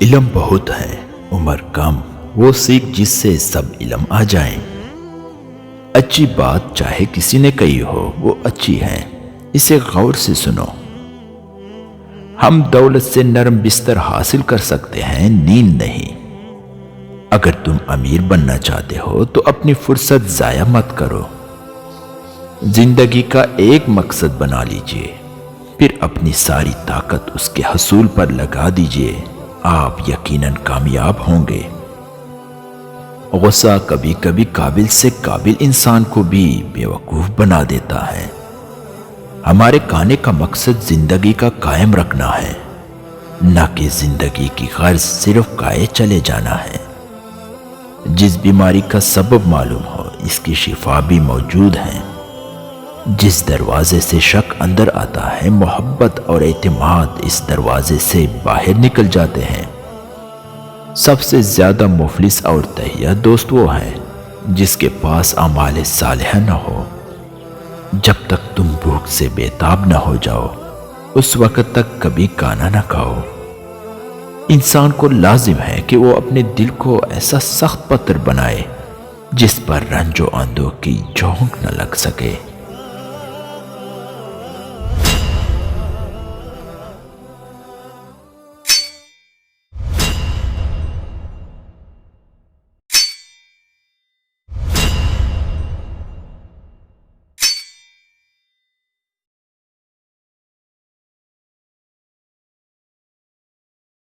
علم بہت ہے، عمر کم، وہ سیکھ جس سے سب علم آ جائیں۔ اچھی بات چاہے کسی نے کہی ہو، وہ اچھی ہے، اسے غور سے سنو۔ ہم دولت سے نرم بستر حاصل کر سکتے ہیں، نیند نہیں۔ اگر تم امیر بننا چاہتے ہو تو اپنی فرصت ضائع مت کرو۔ زندگی کا ایک مقصد بنا لیجئے، پھر اپنی ساری طاقت اس کے حصول پر لگا دیجئے، آپ یقیناً کامیاب ہوں گے۔ غصہ کبھی کبھی قابل سے قابل انسان کو بھی بیوقوف بنا دیتا ہے۔ ہمارے کہنے کا مقصد زندگی کا قائم رکھنا ہے، نہ کہ زندگی کی غرض صرف کھائے چلے جانا ہے۔ جس بیماری کا سبب معلوم ہو، اس کی شفا بھی موجود ہے۔ جس دروازے سے شک اندر آتا ہے، محبت اور اعتماد اس دروازے سے باہر نکل جاتے ہیں۔ سب سے زیادہ مفلس اور تہیہ دوست وہ ہے جس کے پاس اعمال صالحہ نہ ہو۔ جب تک تم بھوک سے بے تاب نہ ہو جاؤ، اس وقت تک کبھی کھانا نہ کھاؤ۔ انسان کو لازم ہے کہ وہ اپنے دل کو ایسا سخت پتھر بنائے جس پر رنج و اندوہ کی جھونک نہ لگ سکے۔